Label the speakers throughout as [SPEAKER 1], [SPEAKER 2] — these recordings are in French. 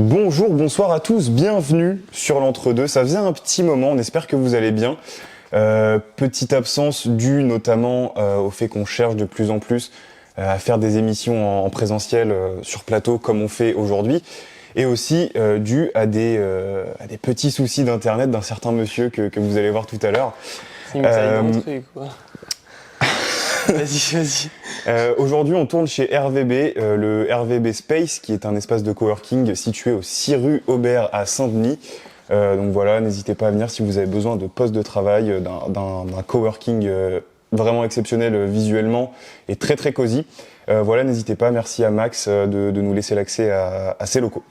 [SPEAKER 1] Bonjour, bonsoir à tous, bienvenue sur l'Entre-deux. Ça faisait un petit moment, on espère que vous allez bien. Petite absence due notamment au fait qu'on cherche de plus en plus à faire des émissions en présentiel sur plateau comme on fait aujourd'hui. Et aussi dû à des petits soucis d'internet d'un certain monsieur que vous allez voir tout à l'heure.
[SPEAKER 2] C'est une taille d'entrée, quoi. Vas-y.
[SPEAKER 1] Aujourd'hui, on tourne chez RVB, le RVB Space, qui est un espace de coworking situé au 6 rue Aubert à Saint-Denis. Donc voilà, n'hésitez pas à venir si vous avez besoin de postes de travail, d'un coworking vraiment exceptionnel visuellement et très très cosy. Voilà, n'hésitez pas, merci à Max de nous laisser l'accès à ces locaux.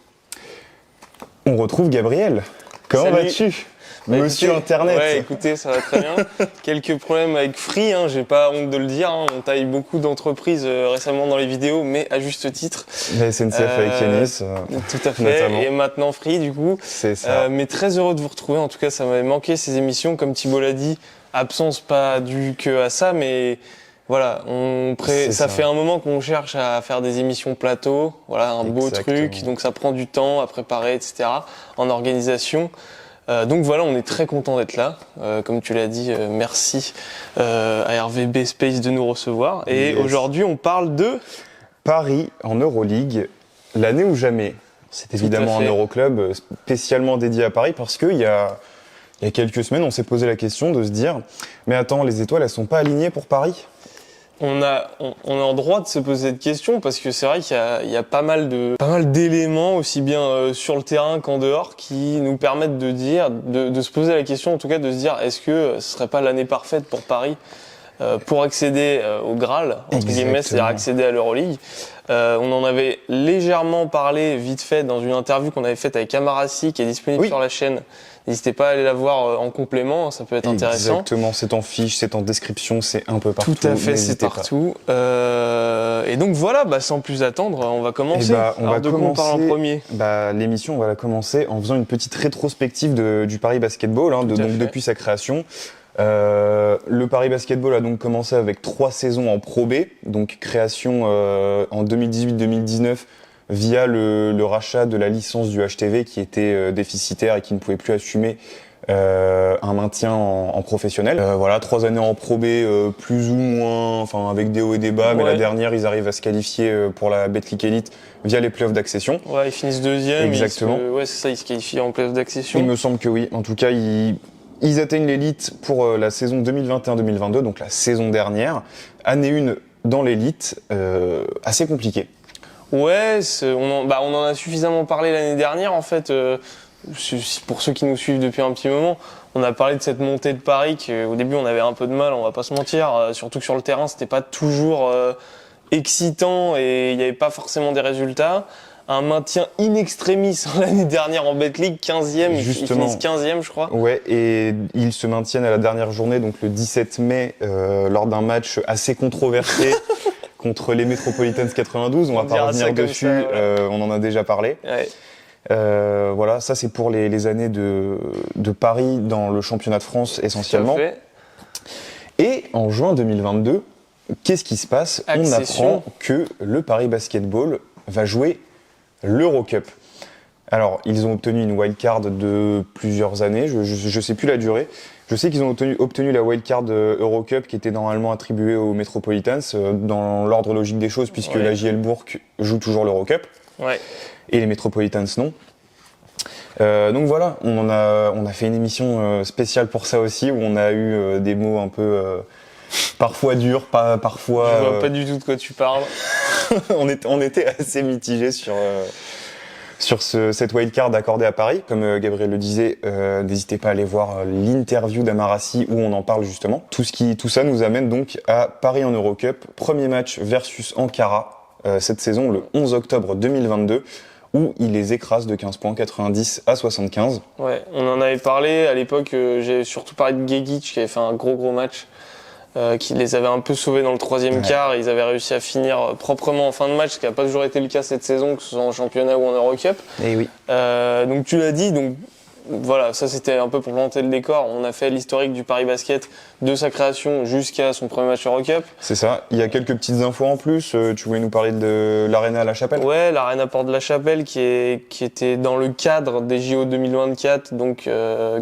[SPEAKER 1] On retrouve Gabriel. Comment vas-tu ? Monsieur Internet.
[SPEAKER 2] Ouais, écoutez, ça va très bien. Quelques problèmes avec Free, j'ai pas honte de le dire. On taille beaucoup d'entreprises récemment dans les vidéos, mais à juste titre.
[SPEAKER 1] La SNCF avec Yanis.
[SPEAKER 2] Tout à fait.
[SPEAKER 1] Notamment.
[SPEAKER 2] Et maintenant Free, du coup.
[SPEAKER 1] C'est ça.
[SPEAKER 2] Mais très heureux de vous retrouver. En tout cas, ça m'avait manqué ces émissions. Comme Thibault l'a dit, absence pas due que à ça, mais voilà. Ça fait un moment qu'on cherche à faire des émissions plateau. Voilà, un beau truc. Donc ça prend du temps à préparer, etc. En organisation. Donc voilà, on est très content d'être là. Comme tu l'as dit, merci à RVB Space de nous recevoir. Et aujourd'hui, on parle de
[SPEAKER 1] Paris en Euroleague, l'année ou jamais. C'est évidemment un Euroclub spécialement dédié à Paris parce qu'il y a quelques semaines, on s'est posé la question de se dire « Mais attends, les étoiles, elles sont pas alignées pour Paris ?»
[SPEAKER 2] On est en droit de se poser cette question parce que c'est vrai qu'il y a pas mal d'éléments aussi bien sur le terrain qu'en dehors qui nous permettent de se poser la question, en tout cas de se dire est-ce que ce serait pas l'année parfaite pour Paris pour accéder au Graal, entre guillemets, c'est-à-dire accéder à l'Euroleague. On en avait légèrement parlé vite fait dans une interview qu'on avait faite avec Amarassi qui est disponible sur la chaîne. N'hésitez pas à aller la voir en complément, ça peut être intéressant.
[SPEAKER 1] Exactement, c'est en fiche, c'est en description, c'est un peu partout.
[SPEAKER 2] Tout à fait, c'est partout. Et donc voilà, sans plus attendre, on va commencer. Alors de quoi on parle en premier ?
[SPEAKER 1] L'émission, on va la commencer en faisant une petite rétrospective du Paris Basketball, donc depuis sa création. Le Paris Basketball a donc commencé avec 3 saisons en Pro B, donc création en 2018-2019 via le rachat de la licence du HTV qui était déficitaire et qui ne pouvait plus assumer un maintien en professionnel. 3 années en Pro B, plus ou moins, avec des hauts et des bas, mais la dernière, ils arrivent à se qualifier pour la Betclic Elite via les playoffs d'accession.
[SPEAKER 2] Ouais, ils finissent deuxième.
[SPEAKER 1] Exactement.
[SPEAKER 2] C'est ça, ils se qualifient en playoffs d'accession.
[SPEAKER 1] Il me semble que oui. En tout cas, ils atteignent l'élite pour la saison 2021-2022, donc la saison dernière. Année 1 dans l'élite, assez compliquée.
[SPEAKER 2] Ouais, on en a suffisamment parlé l'année dernière en fait. Pour ceux qui nous suivent depuis un petit moment, on a parlé de cette montée de Paris qu'au début on avait un peu de mal, on va pas se mentir. Surtout que sur le terrain c'était pas toujours excitant et il n'y avait pas forcément des résultats. Un maintien in extremis l'année dernière en Betclic, 15e, ils finissent 15e je crois.
[SPEAKER 1] Ouais, et ils se maintiennent à la dernière journée, donc le 17 mai, lors d'un match assez controversé contre les Metropolitans 92, on va pas revenir dessus, on en a déjà parlé.
[SPEAKER 2] Ouais.
[SPEAKER 1] Ça c'est pour les années de Paris dans le championnat de France essentiellement. Et en juin 2022, qu'est-ce qui se passe ? On apprend que le Paris Basketball va jouer l'Eurocup. Alors, ils ont obtenu une wildcard de plusieurs années, je sais plus la durée. Je sais qu'ils ont obtenu la wildcard Eurocup qui était normalement attribuée aux Metropolitans dans l'ordre logique des choses puisque la JL Bourg joue toujours l'Eurocup et les Metropolitans non. Donc voilà, on a fait une émission spéciale pour ça aussi où on a eu des mots un peu parfois durs, parfois.
[SPEAKER 2] Je vois pas du tout de quoi tu parles.
[SPEAKER 1] on était assez mitigés sur cette wildcard accordée à Paris. Comme Gabriel le disait, n'hésitez pas à aller voir l'interview d'Amarassi où on en parle justement. Tout ça nous amène donc à Paris en Eurocup. Premier match versus Ankara cette saison, le 11 octobre 2022, où il les écrase de 15 points, 90 à 75.
[SPEAKER 2] Ouais, on en avait parlé à l'époque, j'ai surtout parlé de Gegic qui avait fait un gros match. Qui les avait un peu sauvés dans le troisième quart et ils avaient réussi à finir proprement en fin de match, ce qui n'a pas toujours été le cas cette saison, que ce soit en championnat ou en Eurocup.
[SPEAKER 1] Et oui.
[SPEAKER 2] Donc tu l'as dit, donc voilà, ça c'était un peu pour planter le décor. On a fait l'historique du Paris Basket de sa création jusqu'à son premier match Eurocup.
[SPEAKER 1] C'est ça. Il y a quelques petites infos en plus. Tu voulais nous parler de l'Arena à La Chapelle?
[SPEAKER 2] Ouais, l'Arena Porte de la Chapelle qui était dans le cadre des JO 2024, donc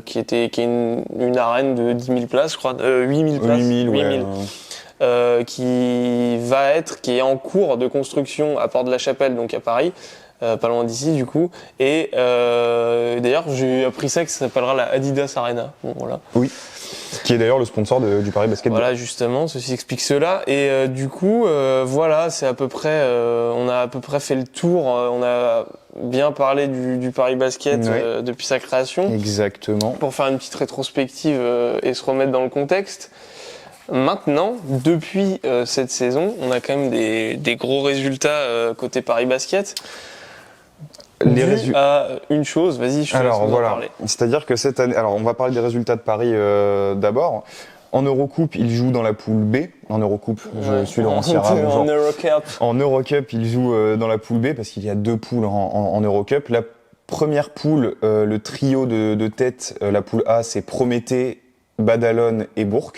[SPEAKER 2] qui est une arène de 10 000 places, je crois, 8 000 places.
[SPEAKER 1] 8 000, ouais.
[SPEAKER 2] Qui est en cours de construction à Porte de la Chapelle, donc à Paris. Pas loin d'ici du coup, et d'ailleurs j'ai appris ça que ça s'appellera la Adidas Arena. Bon, voilà.
[SPEAKER 1] Oui, qui est d'ailleurs le sponsor du Paris Basket.
[SPEAKER 2] Voilà, justement, ceci explique cela. Et du coup, voilà, c'est à peu près, on a à peu près fait le tour. On a bien parlé du Paris Basket depuis sa création.
[SPEAKER 1] Exactement.
[SPEAKER 2] Pour faire une petite rétrospective et se remettre dans le contexte. Maintenant, depuis cette saison, on a quand même des gros résultats côté Paris Basket. À une chose, vas-y, je te laisse en parler.
[SPEAKER 1] C'est-à-dire que cette année, alors on va parler des résultats de Paris d'abord. En Eurocoupe, ils jouent dans la poule B. En Eurocoupe, je suis Laurent Sierra.
[SPEAKER 2] En Eurocup.
[SPEAKER 1] En Eurocup, ils jouent dans la poule B parce qu'il y a 2 poules en Eurocup. La première poule, le trio de tête, la poule A, c'est Prométhée, Badalone et Bourg.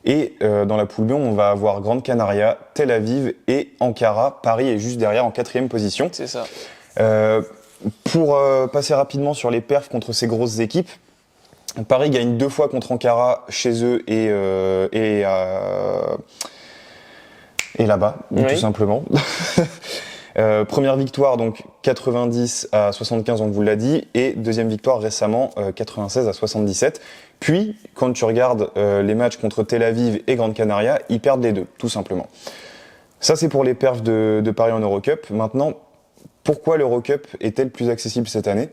[SPEAKER 1] Et dans la poule B, on va avoir Grande Canaria, Tel Aviv et Ankara. Paris est juste derrière en 4e position.
[SPEAKER 2] C'est ça.
[SPEAKER 1] Pour passer rapidement sur les perfs contre ces grosses équipes, Paris gagne 2 fois contre Ankara chez eux et là-bas, tout simplement. Première victoire, donc 90 à 75, on vous l'a dit, et deuxième victoire récemment, 96 à 77. Puis, quand tu regardes les matchs contre Tel Aviv et Grande Canaria, ils perdent les deux, tout simplement. Ça, c'est pour les perfs de Paris en Eurocup. Maintenant, pourquoi l'Eurocup est-elle plus accessible cette année ?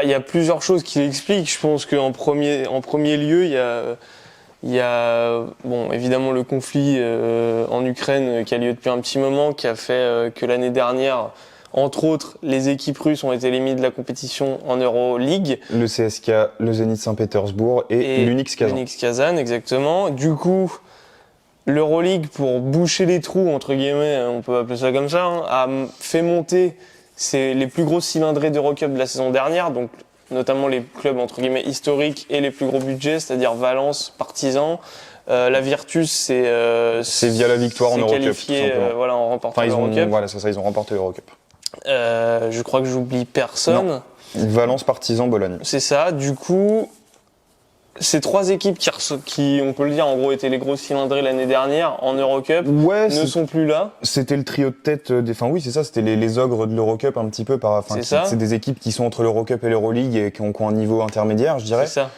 [SPEAKER 2] Il y a plusieurs choses qui l'expliquent. Je pense qu'en premier lieu, il y a bon, évidemment le conflit en Ukraine qui a lieu depuis un petit moment, qui a fait que l'année dernière, entre autres, les équipes russes ont été éliminés de la compétition en Euroleague.
[SPEAKER 1] Le CSK, le Zénith Saint-Pétersbourg et l'Unix Kazan.
[SPEAKER 2] L'Unix Kazan, exactement. Du coup, l'Euroleague, pour boucher les trous, entre guillemets, on peut appeler ça comme ça, a fait monter les plus grosses cylindrées d'Eurocup de la saison dernière, donc notamment les clubs entre guillemets historiques et les plus gros budgets, c'est-à-dire Valence, Partizan. La Virtus, c'est
[SPEAKER 1] via la victoire en Eurocup,
[SPEAKER 2] qualifié, en remportant l'Eurocup.
[SPEAKER 1] Ils ont remporté l'Eurocup.
[SPEAKER 2] Je crois que j'oublie personne.
[SPEAKER 1] Non. Valence, Partizan, Bologne.
[SPEAKER 2] C'est ça. Du coup, ces 3 équipes qui, on peut le dire, en gros, étaient les grosses cylindrées l'année dernière en Eurocup, ne sont plus là.
[SPEAKER 1] C'était le trio de tête c'était les ogres de l'Eurocup un petit peu. C'est des équipes qui sont entre l'Eurocup et l'Euroleague et qui ont un niveau intermédiaire, je dirais.
[SPEAKER 2] C'est ça.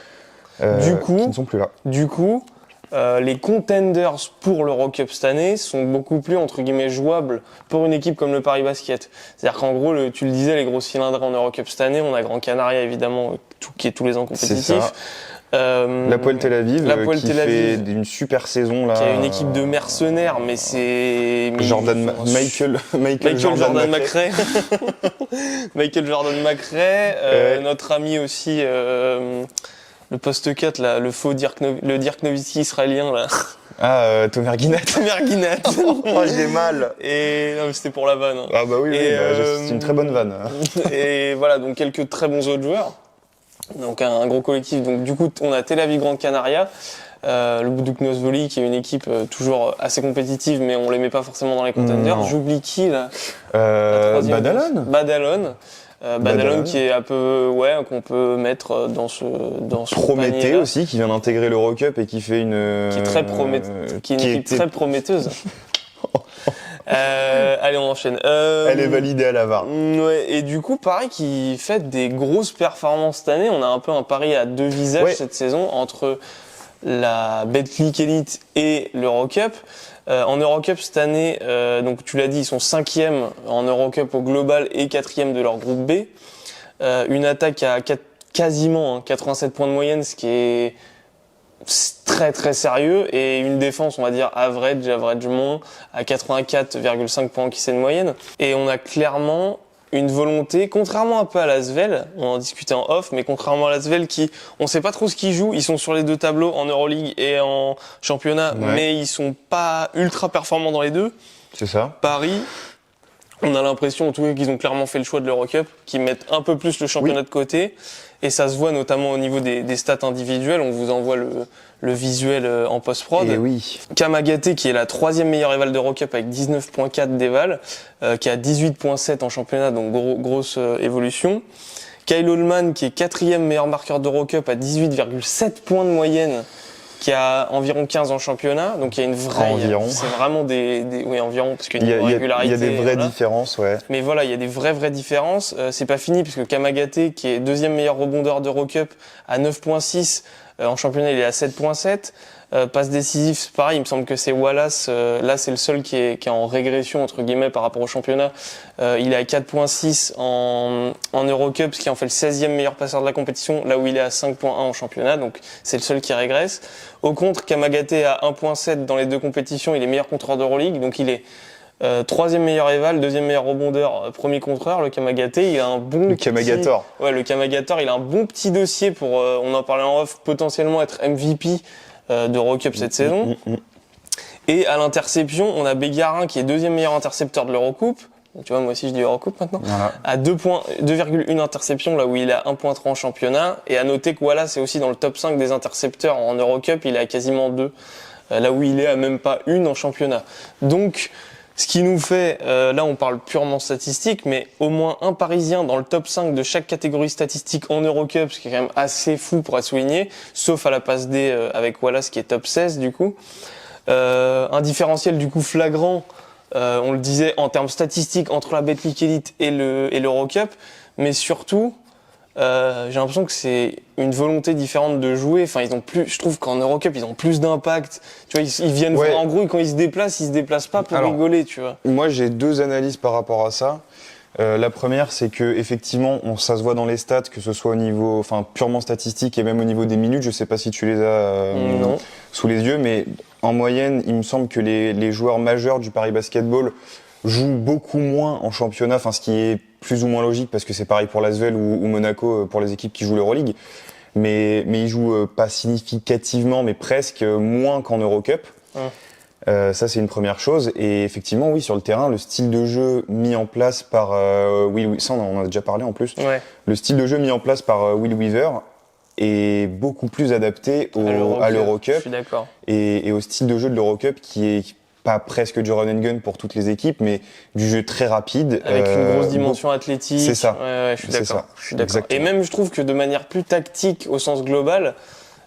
[SPEAKER 1] Qui ne sont plus là.
[SPEAKER 2] Du coup, les contenders pour l'Eurocup cette année sont beaucoup plus, entre guillemets, jouables pour une équipe comme le Paris Basket. C'est-à-dire qu'en gros, tu le disais, les grosses cylindrées en Eurocup cette année, on a Grand Canaria, évidemment, qui est tous les ans compétitif.
[SPEAKER 1] L'Hapoel Tel Aviv, fait une super saison là.
[SPEAKER 2] Qui a une équipe de mercenaires, mais c'est
[SPEAKER 1] Michael
[SPEAKER 2] Jordan McRae. Michael Jordan McRae, notre ami aussi le poste 4 là, le Dirk Nowitzki israélien là.
[SPEAKER 1] Tomer Guinette. Oh, j'ai mal.
[SPEAKER 2] Et non, mais c'était pour la vanne. Hein.
[SPEAKER 1] Ah bah oui, c'est une très bonne vanne.
[SPEAKER 2] Et voilà, donc quelques très bons autres joueurs. Donc un gros collectif. Donc du coup, on a Tel Aviv Grande Canaria, le Buduk Nosvoli qui est une équipe toujours assez compétitive, mais on les met pas forcément dans les contenders. J'oublie qui là
[SPEAKER 1] Badalone.
[SPEAKER 2] Badalone qui est un peu qu'on peut mettre dans ce
[SPEAKER 1] Prométhée aussi qui vient d'intégrer l'Eurocup et qui fait
[SPEAKER 2] qui est très très prometteuse. Allez, on enchaîne.
[SPEAKER 1] Elle est validée à la VAR.
[SPEAKER 2] Ouais, et du coup, Paris qui fait des grosses performances cette année. On a un peu un Paris à 2 visages cette saison entre la Betclic Elite et l'Eurocup. En Eurocup cette année, donc tu l'as dit, ils sont 5e en Eurocup au global et 4e de leur groupe B. Une attaque à quasiment 87 points de moyenne, ce qui est très très sérieux, et une défense on va dire averagement à 84,5 points qui c'est une moyenne. Et on a clairement une volonté, contrairement un peu à l'Asvel, on en discutait en off, mais contrairement à l'Asvel on sait pas trop ce qu'ils jouent, ils sont sur les 2 tableaux en Euroleague et en championnat, mais ils sont pas ultra performants dans les deux.
[SPEAKER 1] C'est ça.
[SPEAKER 2] Paris, On a l'impression en tout cas qu'ils ont clairement fait le choix de l'Eurocup, qu'ils mettent un peu plus le championnat de côté, et ça se voit notamment au niveau des stats individuelles. On vous envoie le visuel en post-prod.
[SPEAKER 1] Et oui.
[SPEAKER 2] Kamagaté, qui est la 3e meilleure éval d'Eurocup avec 19.4 d'éval, qui a 18.7 en championnat, donc grosse évolution. Kyle Holman, qui est 4e meilleur marqueur d'Eurocup à 18,7 points de moyenne, qui a environ 15 en championnat, donc il y a une vraie, c'est vraiment oui, environ, parce qu'il y a une régularité.
[SPEAKER 1] Il y a des vraies différences, ouais.
[SPEAKER 2] Mais voilà, il y a des vraies différences. C'est pas fini, puisque Kamagaté, qui est 2e meilleur rebondeur d'Eurocup, à 9.6, en championnat, il est à 7.7. Passe décisif, c'est pareil, il me semble que c'est Wallace, là c'est le seul qui est en régression entre guillemets par rapport au championnat. Il est à 4.6 en Eurocup, ce qui en fait le 16e meilleur passeur de la compétition, là où il est à 5.1 en championnat, donc c'est le seul qui régresse. Au contre, Kamagaté à 1.7 dans les deux compétitions, il est meilleur contreur d'Euroleague, donc il est 3e meilleur éval, 2e meilleur rebondeur, premier contreur. Le Kamagaté, il a un bon
[SPEAKER 1] le Kamagator.
[SPEAKER 2] Le Kamagator, il a un bon petit dossier pour, on en parlait en off, potentiellement être MVP d'Eurocup cette saison. Et à l'interception, on a Bégarin qui est 2e meilleur intercepteur de l'Eurocoupe. Tu vois, moi aussi je dis Eurocoupe maintenant. Voilà. À 2,1 interceptions, là où il a 1.3 en championnat. Et à noter que Wallace est aussi dans le top 5 des intercepteurs en Eurocup, il est à quasiment 2. Là où il est à même pas 1 en championnat. Donc, ce qui nous fait, là on parle purement statistique, mais au moins un Parisien dans le top 5 de chaque catégorie statistique en Eurocup, ce qui est quand même assez fou pour être souligné, sauf à la passe D avec Wallace qui est top 16 du coup. Un différentiel du coup flagrant, on le disait en termes statistiques entre la Betclic Elite et l'Eurocup, mais surtout j'ai l'impression que c'est une volonté différente de jouer. Enfin, je trouve qu'en Eurocup, ils ont plus d'impact. Tu vois, ils viennent, en gros, quand ils se déplacent pas pour rigoler, tu vois.
[SPEAKER 1] Moi, j'ai 2 analyses par rapport à ça. La première, c'est que, effectivement, ça se voit dans les stats, que ce soit au niveau, purement statistique et même au niveau des minutes. Je sais pas si tu les as, sous les yeux, mais en moyenne, il me semble que les joueurs majeurs du Paris Basketball jouent beaucoup moins en championnat, ce qui est plus ou moins logique parce que c'est pareil pour l'Asvel ou Monaco pour les équipes qui jouent l'Euroleague, mais ils jouent pas significativement, mais presque moins qu'en Eurocup. Ça c'est une première chose, et effectivement oui, sur le terrain, le style de jeu mis en place par ça on en a déjà parlé en plus. Le style de jeu mis en place par Will Weaver est beaucoup plus adapté à l'Eurocup. Je
[SPEAKER 2] suis d'accord.
[SPEAKER 1] Et au style de jeu de l'Eurocup qui est pas presque du run and gun pour toutes les équipes, mais du jeu très rapide.
[SPEAKER 2] Avec une grosse dimension athlétique.
[SPEAKER 1] C'est ça.
[SPEAKER 2] Ouais, je suis d'accord. Et même, je trouve que de manière plus tactique au sens global,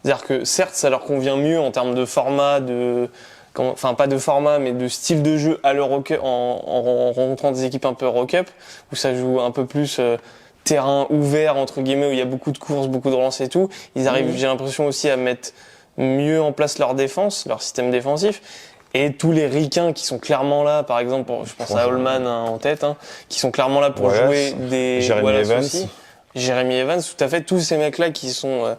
[SPEAKER 2] c'est-à-dire que certes, ça leur convient mieux en termes de format, pas de format, mais de style de jeu à l'Eurocup, en rencontrant des équipes un peu Eurocup, où ça joue un peu plus terrain ouvert, entre guillemets, où il y a beaucoup de courses, beaucoup de relances et tout. Ils arrivent, j'ai l'impression aussi à mettre mieux en place leur défense, leur système défensif. Et tous les ricains qui sont clairement là, par exemple, je pense à Holman en tête, qui sont clairement là pour jouer des
[SPEAKER 1] Jérémy Evans.
[SPEAKER 2] Aussi. Jérémy Evans, tout à fait, tous ces mecs-là qui sont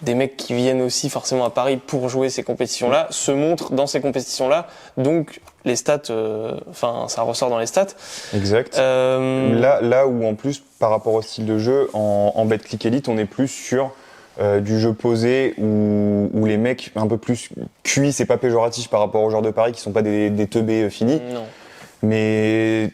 [SPEAKER 2] des mecs qui viennent aussi forcément à Paris pour jouer ces compétitions-là, se montrent dans ces compétitions-là. Donc les stats, ça ressort dans les stats.
[SPEAKER 1] Exact. Là où en plus, par rapport au style de jeu, en Betclic Elite, on est plus sur du jeu posé où les mecs un peu plus cuits, c'est pas péjoratif par rapport aux joueurs de Paris qui sont pas des teubés finis.
[SPEAKER 2] Non. Mais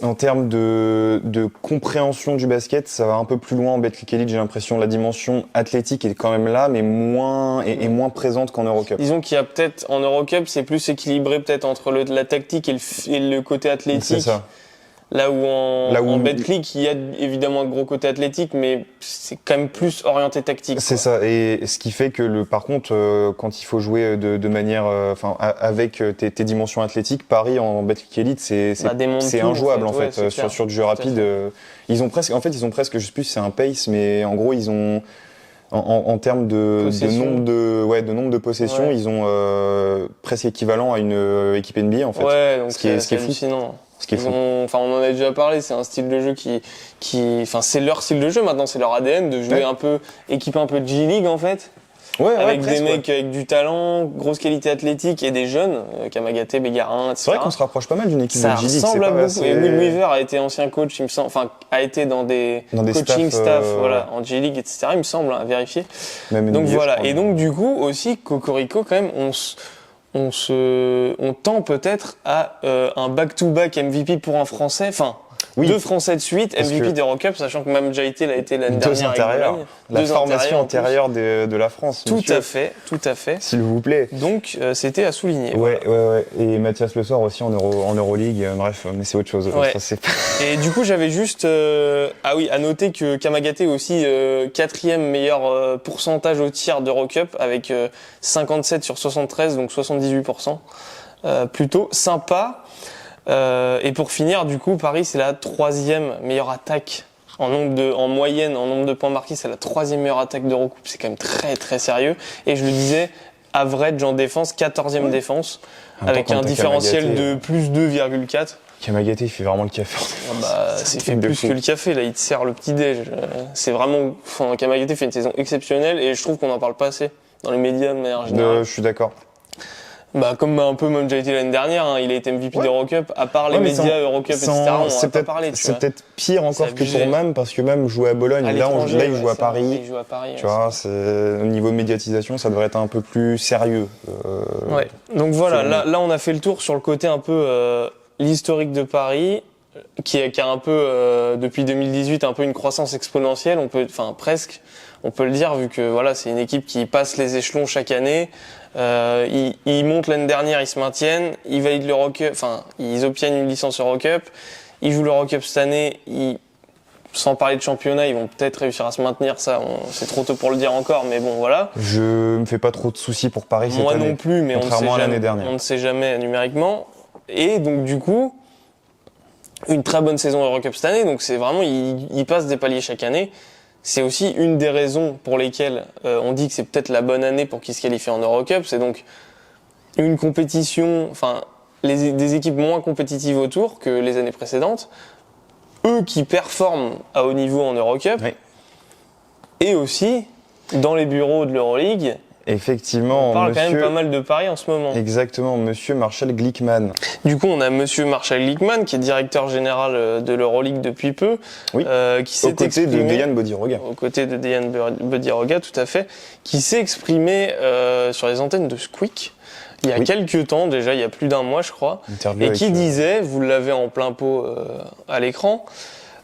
[SPEAKER 1] en termes de compréhension du basket, ça va un peu plus loin en Betclic Elite, j'ai l'impression. La dimension athlétique est quand même là, mais moins présente qu'en Eurocup.
[SPEAKER 2] Disons qu'il y a peut-être, en Eurocup, c'est plus équilibré peut-être entre la tactique et le côté athlétique.
[SPEAKER 1] C'est ça.
[SPEAKER 2] Là où en Betclic, il y a évidemment un gros côté athlétique, mais c'est quand même plus orienté tactique.
[SPEAKER 1] C'est ça. Et ce qui fait que par contre, quand il faut jouer de manière, avec tes dimensions athlétiques, Paris en Betclic Elite, c'est injouable en fait, sur du jeu rapide. Ils ont presque, je sais plus si c'est un pace, mais en gros ils ont en termes de nombre de possessions, ils ont presque équivalent à une équipe NBA en fait.
[SPEAKER 2] Ouais, donc
[SPEAKER 1] ce qui est
[SPEAKER 2] hallucinant.
[SPEAKER 1] fou.
[SPEAKER 2] On en a déjà parlé, c'est un style de jeu c'est leur style de jeu maintenant, c'est leur ADN de jouer équiper un peu de G-League en fait. Avec des mecs avec du talent, grosse qualité athlétique et des jeunes, Kamagaté, Bégarin, etc.
[SPEAKER 1] C'est vrai qu'on se rapproche pas mal d'une équipe de G-League.
[SPEAKER 2] Ça ressemble à beaucoup. Et Will Weaver a été ancien coach, il me semble, a été dans des coaching staff, en G-League, etc. Il me semble, à vérifier. Donc voilà. Et donc du coup aussi, Cocorico, quand même, on tend peut-être à un back-to-back MVP pour un Français, enfin 2 Français de suite, MVP d'Eurocup, sachant que Mme Jaité l'a été l'année dernière avec Bologne.
[SPEAKER 1] La formation antérieure de la France.
[SPEAKER 2] Tout à fait.
[SPEAKER 1] S'il vous plaît.
[SPEAKER 2] Donc c'était à souligner.
[SPEAKER 1] Ouais. Et Mathias Le Soir aussi en Euroleague, bref, mais c'est autre chose.
[SPEAKER 2] Ouais.
[SPEAKER 1] Ça, c'est...
[SPEAKER 2] Et du coup, j'avais juste à noter que Kamagaté est aussi 4e meilleur pourcentage au tir d'Eurocup avec 57 sur 73, donc 78%. Plutôt sympa. Et pour finir, du coup, Paris, c'est la 3e meilleure attaque en moyenne, en nombre de points marqués, c'est la 3e meilleure attaque d'Eurocoupe. C'est quand même très, très sérieux. Et je le disais, average en défense, 14e défense, avec un différentiel de plus 2,4.
[SPEAKER 1] Kamagaté, il fait vraiment le café.
[SPEAKER 2] C'est fait plus que le café, là, il te sert le petit-déj. C'est vraiment, Kamagaté fait une saison exceptionnelle et je trouve qu'on n'en parle pas assez dans les médias de manière générale.
[SPEAKER 1] Je suis d'accord.
[SPEAKER 2] Comme un peu même Jaité l'année dernière, il a été MVP d'Eurocup, à part les médias Eurocup, etc. On en a pas parlé, tu vois.
[SPEAKER 1] C'est peut-être pire encore que pour Mam, parce que Mam jouait à Bologne, là il joue à Paris. Tu vois, au niveau médiatisation, ça devrait être un peu plus sérieux.
[SPEAKER 2] Ouais. Donc voilà, là on a fait le tour sur le côté un peu l'historique de Paris, qui a un peu depuis 2018 un peu une croissance exponentielle, presque, on peut le dire, vu que voilà, c'est une équipe qui passe les échelons chaque année. Ils montent l'année dernière, ils se maintiennent, ils valident l'Eurocup, ils obtiennent une licence Eurocup, ils jouent l'Eurocup cette année, sans parler de championnat, ils vont peut-être réussir à se maintenir, ça, c'est trop tôt pour le dire encore, mais bon, voilà.
[SPEAKER 1] Je me fais pas trop de soucis pour Paris cette année.
[SPEAKER 2] Moi non plus, mais on ne sait jamais numériquement. Et donc, du coup, une très bonne saison Eurocup cette année, donc c'est vraiment, ils passent des paliers chaque année. C'est aussi une des raisons pour lesquelles on dit que c'est peut-être la bonne année pour qu'ils se qualifient en Eurocup. C'est donc une compétition, des équipes moins compétitives autour que les années précédentes. Eux qui performent à haut niveau en Eurocup. Oui. Et aussi, dans les bureaux de l'Euroleague,
[SPEAKER 1] effectivement,
[SPEAKER 2] on parle quand même pas mal de Paris en ce moment.
[SPEAKER 1] Exactement, monsieur Marshall Glickman.
[SPEAKER 2] Du coup, on a monsieur Marshall Glickman, qui est directeur général de l'Euroleague depuis peu, qui s'est exprimé...
[SPEAKER 1] Aux côtés de Dejan
[SPEAKER 2] Bodiroga, tout à fait, qui s'est exprimé sur les antennes de Squeak, il y a quelques temps, déjà, il y a plus d'un mois, je crois, et qui disait, vous l'avez en plein pot à l'écran,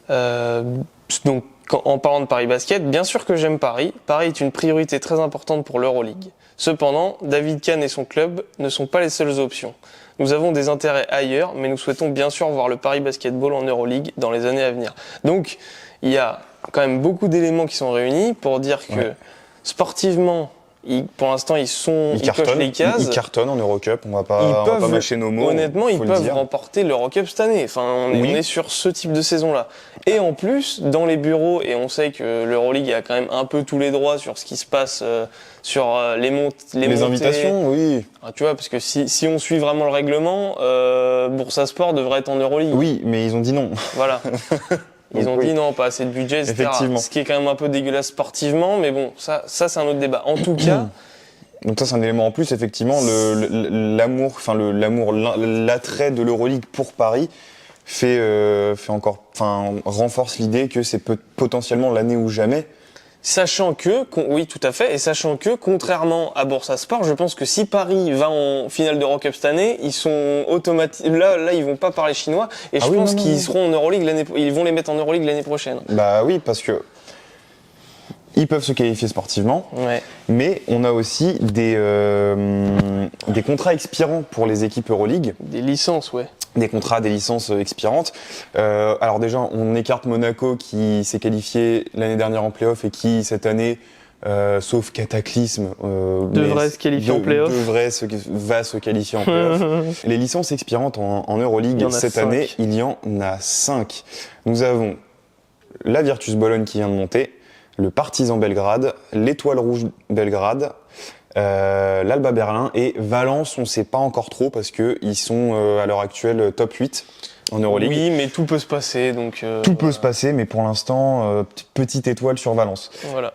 [SPEAKER 2] donc, en parlant de Paris Basket, bien sûr que j'aime Paris. Paris est une priorité très importante pour l'Euroleague. Cependant, David Kahn et son club ne sont pas les seules options. Nous avons des intérêts ailleurs, mais nous souhaitons bien sûr voir le Paris Basketball en Euroleague dans les années à venir. Donc, il y a quand même beaucoup d'éléments qui sont réunis pour dire que sportivement, pour l'instant, ils cochent les cases.
[SPEAKER 1] Ils cartonnent en Eurocup, on va pas mâcher nos mots.
[SPEAKER 2] Honnêtement, ils peuvent remporter l'Eurocup cette année. On est sur ce type de saison-là. Et en plus, dans les bureaux, et on sait que l'Euroleague a quand même un peu tous les droits sur ce qui se passe sur les montées.
[SPEAKER 1] Invitations, oui.
[SPEAKER 2] Tu vois, parce que si on suit vraiment le règlement, Bursaspor devrait être en Euroleague.
[SPEAKER 1] Oui, mais ils ont dit non.
[SPEAKER 2] Voilà. Ils ont dit non, pas assez de budget, etc.
[SPEAKER 1] Effectivement.
[SPEAKER 2] Ce qui est quand même un peu dégueulasse sportivement, mais bon, ça c'est un autre débat. En tout cas...
[SPEAKER 1] Donc ça c'est un élément en plus, effectivement, l'attrait de l'Euroleague pour Paris renforce l'idée que c'est potentiellement l'année ou jamais.
[SPEAKER 2] Sachant que, oui, tout à fait, et sachant que, contrairement à Bursaspor, je pense que si Paris va en finale d'Eurocup cette année, ils sont automatiquement, là, ils vont pas parler chinois, et je pense qu'ils seront en Euroleague ils vont les mettre en Euroleague l'année prochaine.
[SPEAKER 1] Bah oui, parce que ils peuvent se qualifier sportivement, mais on a aussi des contrats expirants pour les équipes Euroleague.
[SPEAKER 2] Des licences,
[SPEAKER 1] Des contrats, des licences expirantes. Alors déjà, on écarte Monaco qui s'est qualifié l'année dernière en play-off et qui, cette année, sauf cataclysme,
[SPEAKER 2] devrait se qualifier en play-off.
[SPEAKER 1] Va se qualifier en play-off. Les licences expirantes en Euroleague cette année, il y en a 5. Nous avons la Virtus Bologne qui vient de monter, le Partizan Belgrade, l'Étoile Rouge Belgrade, l'Alba Berlin et Valence, on ne sait pas encore trop parce que ils sont à l'heure actuelle top 8 en Euroleague.
[SPEAKER 2] Oui, mais tout peut se passer, donc.
[SPEAKER 1] Tout peut se passer, mais pour l'instant, petite étoile sur Valence.
[SPEAKER 2] Voilà.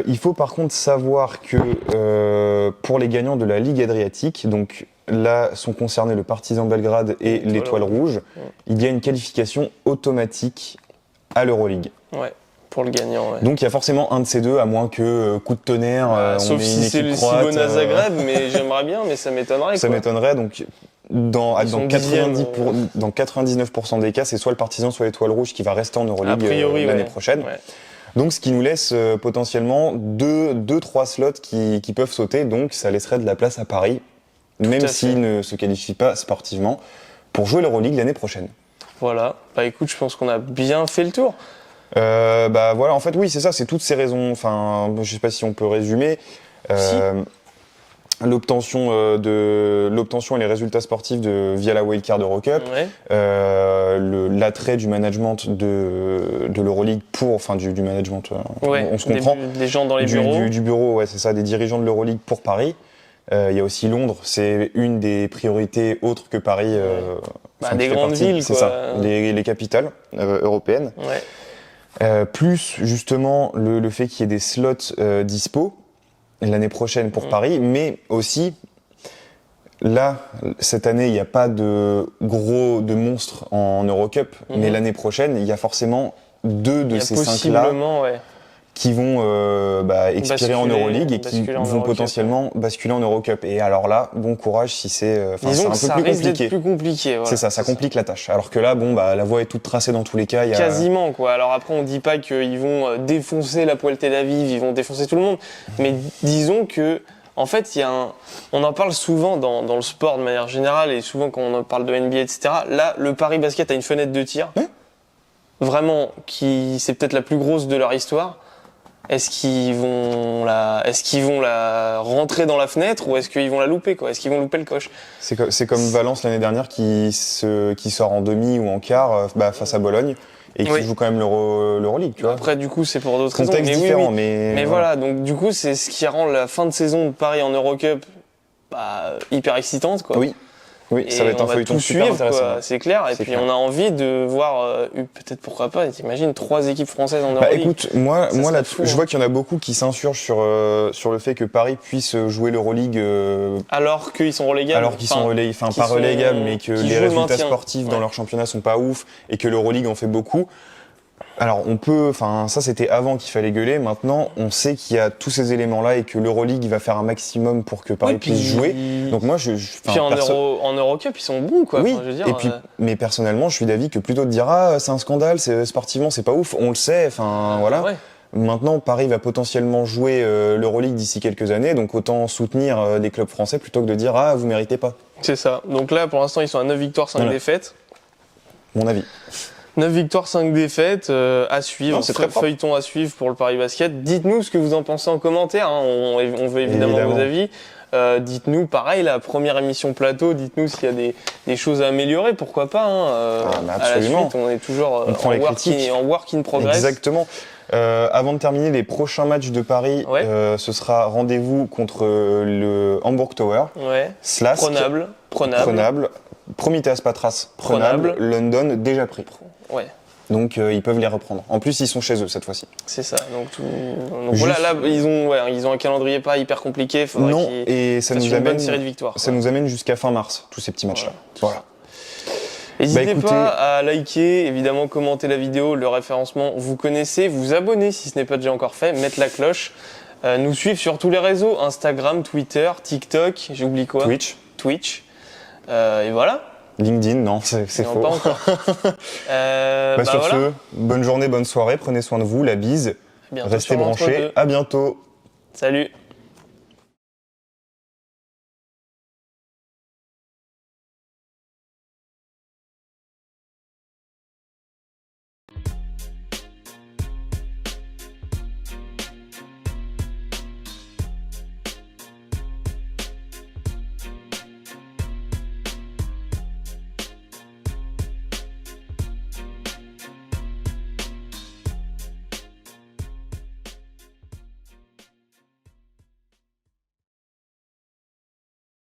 [SPEAKER 1] Il faut par contre savoir que pour les gagnants de la Ligue Adriatique, donc là sont concernés le Partizan Belgrade et l'Étoile Rouge, il y a une qualification automatique à l'Euroleague.
[SPEAKER 2] Ouais. Pour le gagnant, ouais.
[SPEAKER 1] Donc il y a forcément un de ces deux, à moins que coup de tonnerre,
[SPEAKER 2] sauf si c'est le Cibona Zagreb, mais j'aimerais bien, mais ça m'étonnerait.
[SPEAKER 1] Ça m'étonnerait, donc dans 99% des cas, c'est soit le Partizan, soit l'Étoile Rouge qui va rester en Euroleague l'année prochaine. Ouais. Donc ce qui nous laisse potentiellement 2-3 slots qui peuvent sauter, donc ça laisserait de la place à Paris, même s'ils ne se qualifient pas sportivement, pour jouer l'Euroleague l'année prochaine.
[SPEAKER 2] Voilà, bah écoute, je pense qu'on a bien fait le tour.
[SPEAKER 1] Bah voilà, en fait oui, c'est ça, c'est toutes ces raisons, enfin je sais pas si on peut résumer. L'obtention et les résultats sportifs via la wildcard Eurocup, l'attrait du management de l'Euroleague du management, on se comprend,
[SPEAKER 2] des gens dans les bureaux,
[SPEAKER 1] du bureau, ouais c'est ça, des dirigeants de l'Euroleague pour Paris. Il y a aussi Londres, c'est une des priorités autres que Paris.
[SPEAKER 2] Des grandes villes,
[SPEAKER 1] c'est ça, les capitales européennes. Plus justement le fait qu'il y ait des slots dispo l'année prochaine pour Paris, mais aussi là cette année il n'y a pas de monstres en Eurocup, mais l'année prochaine il y a forcément 2 de ces 5 là qui vont expirer en Euroleague et qui vont potentiellement basculer en Eurocup. Et alors là, bon courage si c'est un peu
[SPEAKER 2] plus compliqué.
[SPEAKER 1] Voilà, ça complique la tâche. Alors que là, la voie est toute tracée dans tous les cas.
[SPEAKER 2] Quasiment quoi. Alors après, on dit pas qu'ils vont défoncer la Poel Tel Aviv, ils vont défoncer tout le monde, mais disons que en fait, on en parle souvent dans le sport de manière générale et souvent quand on en parle de NBA, etc. Là, le Paris Basket a une fenêtre de tir, vraiment, c'est peut-être la plus grosse de leur histoire. Est-ce qu'ils vont la rentrer dans la fenêtre ou est-ce qu'ils vont la louper quoi? Est-ce qu'ils vont louper le coche?
[SPEAKER 1] C'est comme Valence l'année dernière qui sort en demi ou en quart face à Bologne et qui joue quand même l'Euroleague, tu vois.
[SPEAKER 2] Après du coup c'est pour d'autres raisons.
[SPEAKER 1] Contexte différent, mais
[SPEAKER 2] voilà, donc du coup c'est ce qui rend la fin de saison de Paris en Eurocup hyper excitante quoi.
[SPEAKER 1] Oui, ça va être un feuilleton super intéressant.
[SPEAKER 2] C'est clair. Et puis on a envie de voir, peut-être pourquoi pas, t'imagines 3 équipes françaises en Euroleague.
[SPEAKER 1] Écoute, moi là, je vois qu'il y en a beaucoup qui s'insurgent sur le fait que Paris puisse jouer l'Euroleague
[SPEAKER 2] alors qu'ils sont relégables.
[SPEAKER 1] Alors qu'ils sont pas relégables, mais que les résultats sportifs dans leur championnat sont pas ouf et que l'Euroleague en fait beaucoup. Alors ça c'était avant qu'il fallait gueuler, maintenant on sait qu'il y a tous ces éléments-là et que l'Euroleague va faire un maximum pour que Paris puisse jouer. Donc moi
[SPEAKER 2] puis en Eurocup ils sont bons quoi.
[SPEAKER 1] Oui, mais personnellement je suis d'avis que plutôt de dire c'est un scandale, sportivement c'est pas ouf, on le sait, voilà. Ouais. Maintenant Paris va potentiellement jouer l'Euroleague d'ici quelques années, donc autant soutenir des clubs français plutôt que de dire vous méritez pas.
[SPEAKER 2] C'est ça, donc là pour l'instant ils sont à 9 victoires, 5 défaites.
[SPEAKER 1] Mon avis.
[SPEAKER 2] 9 victoires, 5 défaites, à suivre. C'est très feuilleton à suivre pour le Paris Basket. Dites-nous ce que vous en pensez en commentaire, on veut évidemment vos avis. Dites-nous, pareil, la première émission plateau, dites-nous s'il y a des choses à améliorer, pourquoi pas. À la suite, on est toujours en work in progress.
[SPEAKER 1] Exactement. Avant de terminer, les prochains matchs de Paris, ce sera rendez-vous contre le Hamburg Tower, Slask, Prenable, Prometheas Patras, Prenable, London déjà pris. Donc ils peuvent les reprendre. En plus ils sont chez eux cette fois-ci.
[SPEAKER 2] C'est ça. Donc voilà, là ils ont un calendrier pas hyper compliqué.
[SPEAKER 1] Et ça nous amène
[SPEAKER 2] une bonne série de victoires.
[SPEAKER 1] Ça nous amène jusqu'à fin mars tous ces petits matchs-là. Voilà.
[SPEAKER 2] N'hésitez pas à liker, évidemment commenter la vidéo, le référencement vous connaissez, vous abonner si ce n'est pas déjà encore fait, mettre la cloche, nous suivre sur tous les réseaux, Instagram, Twitter, TikTok, j'oublie quoi? Twitch. Et voilà.
[SPEAKER 1] LinkedIn, non, c'est faux.
[SPEAKER 2] Pas encore.
[SPEAKER 1] Sur ce, bonne journée, bonne soirée, prenez soin de vous, la bise, restez branchés, à bientôt.
[SPEAKER 2] Salut.